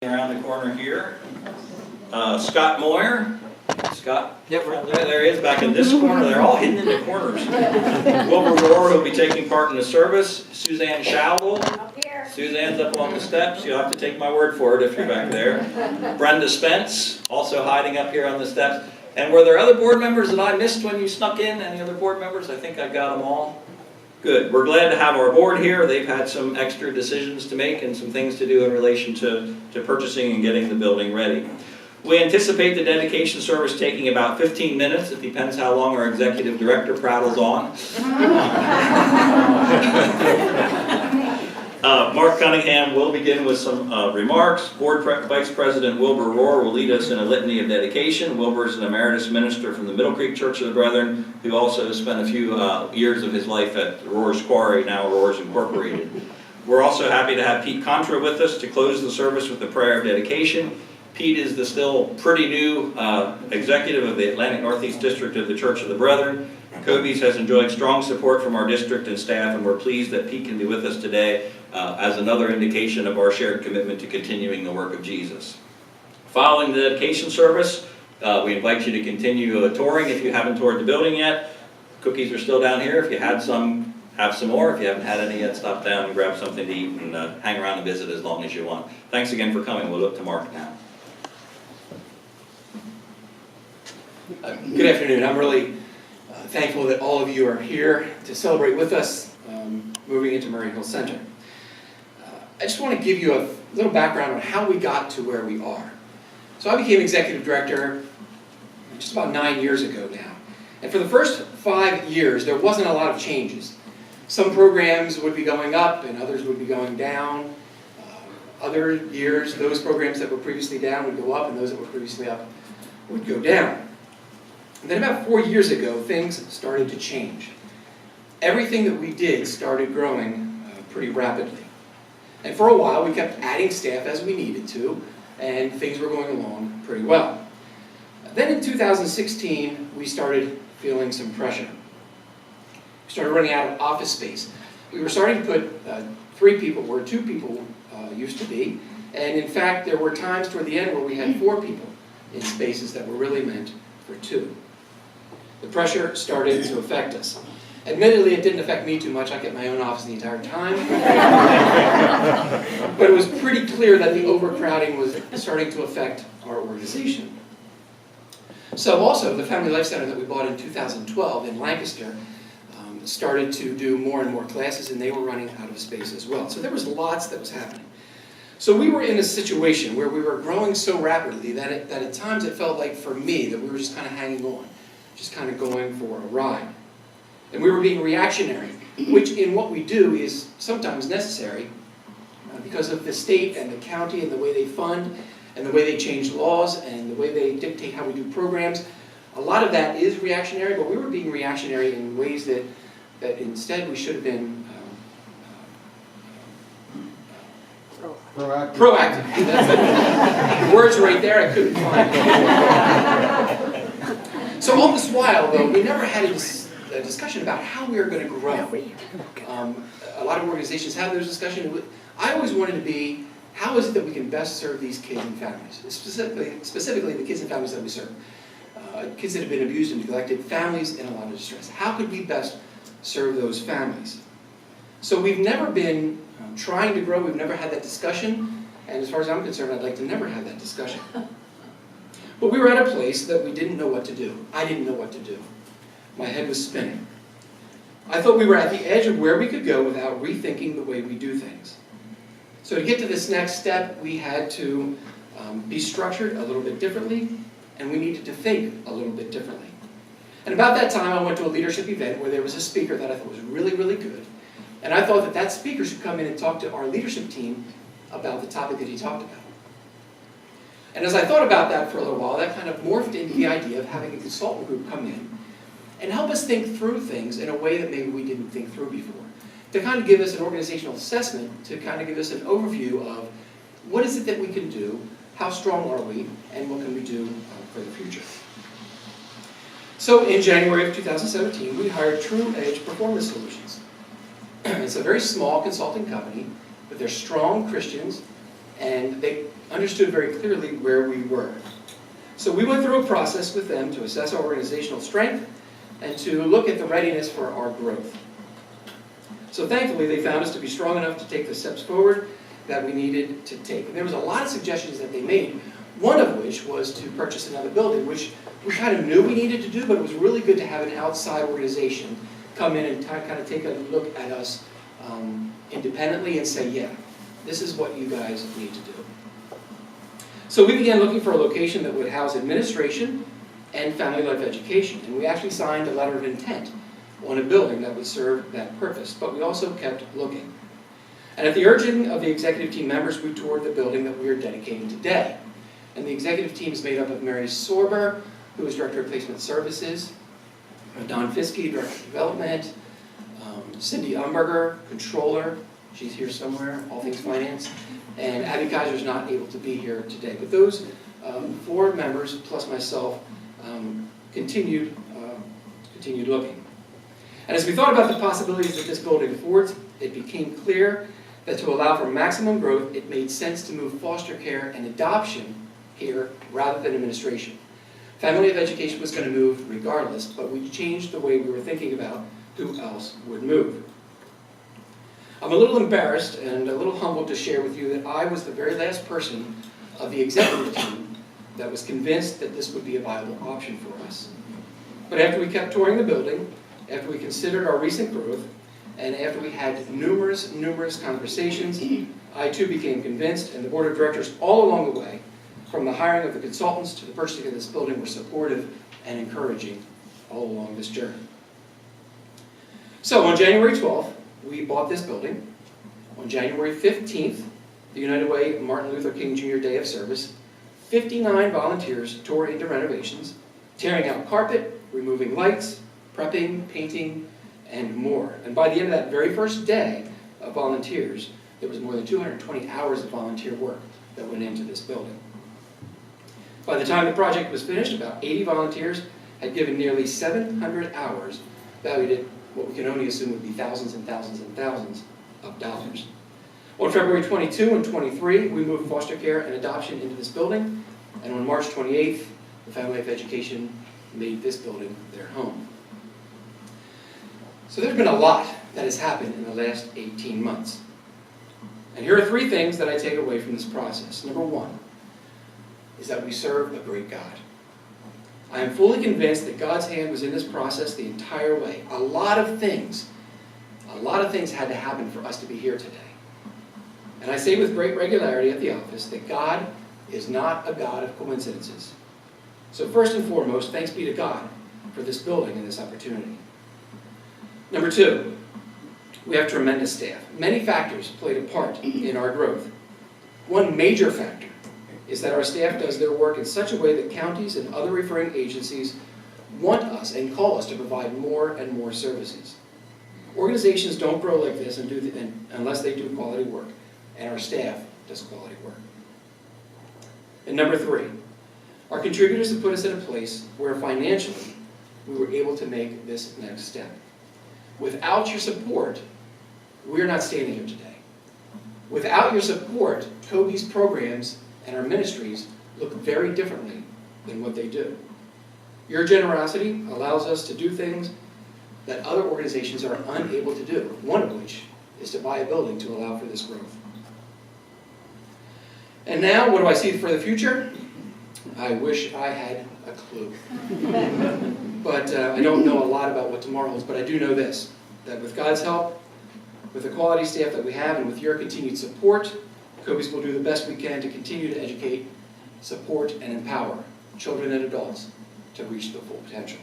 Around the corner here, Scott Moyer. Scott, Yep, right there he is, back in this corner. They're all hidden in the corners. Wilbur Rohr will be taking part in the service. Suzanne Schauble. Up here. Suzanne's up on the steps. You'll have to take my word for it if you're back there. Brenda Spence, also hiding up here on the steps. And were there other board members that I missed when you snuck in? Any other board members? I think I got them all. Good. We're glad to have our board here. They've had some extra decisions to make and some things to do in relation to purchasing and getting the building ready. We anticipate the dedication service taking about 15 minutes. It depends how long our executive director prattles on. Mark Cunningham will begin with some remarks. Vice President Wilbur Rohr will lead us in a litany of dedication. Wilbur is an emeritus minister from the Middle Creek Church of the Brethren, who also spent a few years of his life at Rohr's Quarry, now Rohr's Incorporated. We're also happy to have Pete Contra with us to close the service with a prayer of dedication. Pete is the still pretty new executive of the Atlantic Northeast District of the Church of the Brethren. COBYS has enjoyed strong support from our district and staff, and we're pleased that Pete can be with us today as another indication of our shared commitment to continuing the work of Jesus. Following the dedication service, we invite you to continue touring if you haven't toured the building yet. Cookies are still down here. If you had some, have some more. If you haven't had any yet, stop down and grab something to eat and hang around and visit as long as you want. Thanks again for coming. We'll look to Mark now. Good afternoon. I'm really thankful that all of you are here to celebrate with us moving into Murray Hill Center. I just want to give you a little background on how we got to where we are. So I became executive director just about 9 years ago now. And for the first 5 years, there wasn't a lot of changes. Some programs would be going up and others would be going down. Other years, those programs that were previously down would go up and those that were previously up would go down. And then about 4 years ago, things started to change. Everything that we did started growing pretty rapidly. And for a while, we kept adding staff as we needed to, and things were going along pretty well. Then in 2016, we started feeling some pressure. We started running out of office space. We were starting to put 3 people where 2 people used to be, and in fact, there were times toward the end where we had 4 people in spaces that were really meant for 2. The pressure started to affect us. Admittedly, it didn't affect me too much. I kept my own office the entire time. But it was pretty clear that the overcrowding was starting to affect our organization. So also, the Family Life Center that we bought in 2012 in Lancaster started to do more and more classes, and they were running out of space as well. So there was lots that was happening. So we were in a situation where we were growing so rapidly that at times it felt like, for me, that we were just kind of hanging on, just kind of going for a ride. And we were being reactionary, which in what we do is sometimes necessary because of the state and the county and the way they fund and the way they change laws and the way they dictate how we do programs. A lot of that is reactionary, but we were being reactionary in ways that instead we should have been proactive. That's the words right there I couldn't find. So all this while, though, we never had a discussion about how we were going to grow. A lot of organizations have those discussions. I always wanted to be, how is it that we can best serve these kids and families? Specifically the kids and families that we serve. Kids that have been abused and neglected, families in a lot of distress. How could we best serve those families? So we've never been trying to grow, we've never had that discussion, and as far as I'm concerned, I'd like to never have that discussion. But we were at a place that we didn't know what to do. I didn't know what to do. My head was spinning. I thought we were at the edge of where we could go without rethinking the way we do things. So to get to this next step, we had to be structured a little bit differently, and we needed to think a little bit differently. And about that time, I went to a leadership event where there was a speaker that I thought was really, really good. And I thought that speaker should come in and talk to our leadership team about the topic that he talked about. And as I thought about that for a little while, that kind of morphed into the idea of having a consultant group come in and help us think through things in a way that maybe we didn't think through before. To kind of give us an organizational assessment, to kind of give us an overview of what is it that we can do, how strong are we, and what can we do for the future. So in January of 2017, we hired True Edge Performance Solutions. It's a very small consulting company, but they're strong Christians and they understood very clearly where we were. So we went through a process with them to assess our organizational strength and to look at the readiness for our growth. So thankfully, they found us to be strong enough to take the steps forward that we needed to take. And there was a lot of suggestions that they made, one of which was to purchase another building, which we kind of knew we needed to do, but it was really good to have an outside organization come in and kind of take a look at us independently and say, yeah, this is what you guys need to do. So we began looking for a location that would house administration and family life education, and we actually signed a letter of intent on a building that would serve that purpose, but we also kept looking. And at the urging of the executive team members, we toured the building that we are dedicating today. And the executive team is made up of Murry, who is Director of Placement Services, Don Fiske, Director of Development, Cindy Umberger, Controller, she's here somewhere, all things finance, and Abby Kaiser is not able to be here today. But those 4 members, plus myself, continued looking. And as we thought about the possibilities that this building affords, it became clear that to allow for maximum growth, it made sense to move foster care and adoption here rather than administration. Family of education was going to move regardless, but we changed the way we were thinking about who else would move. I'm a little embarrassed and a little humbled to share with you that I was the very last person of the executive team that was convinced that this would be a viable option for us. But after we kept touring the building, after we considered our recent growth, and after we had numerous conversations, I too became convinced, and the board of directors all along the way, from the hiring of the consultants to the purchasing of this building, were supportive and encouraging all along this journey. So on January 12th, we bought this building. On January 15th, the United Way Martin Luther King Jr. Day of Service, 59 volunteers tore into renovations, tearing out carpet, removing lights, prepping, painting, and more. And by the end of that very first day of volunteers, there was more than 220 hours of volunteer work that went into this building. By the time the project was finished, about 80 volunteers had given nearly 700 hours, valued at what we can only assume would be thousands and thousands and thousands of dollars. On February 22 and 23, we moved foster care and adoption into this building, and on March 28th, the Family Life Education made this building their home. So there's been a lot that has happened in the last 18 months. And here are 3 things that I take away from this process. Number 1 is that we serve a great God. I am fully convinced that God's hand was in this process the entire way. A lot of things had to happen for us to be here today. And I say with great regularity at the office that God is not a God of coincidences. So first and foremost, thanks be to God for this building and this opportunity. Number 2, we have tremendous staff. Many factors played a part in our growth. One major factor is that our staff does their work in such a way that counties and other referring agencies want us and call us to provide more and more services. Organizations don't grow like this unless they do quality work, and our staff does quality work. And number 3, our contributors have put us in a place where financially we were able to make this next step. Without your support, we're not standing here today. Without your support, COBYS programs and our ministries look very differently than what they do. Your generosity allows us to do things that other organizations are unable to do, one of which is to buy a building to allow for this growth. And now, what do I see for the future? I wish I had a clue. But I don't know a lot about what tomorrow holds, but I do know this, that with God's help, with the quality staff that we have, and with your continued support, COBYS will do the best we can to continue to educate, support, and empower children and adults to reach their full potential.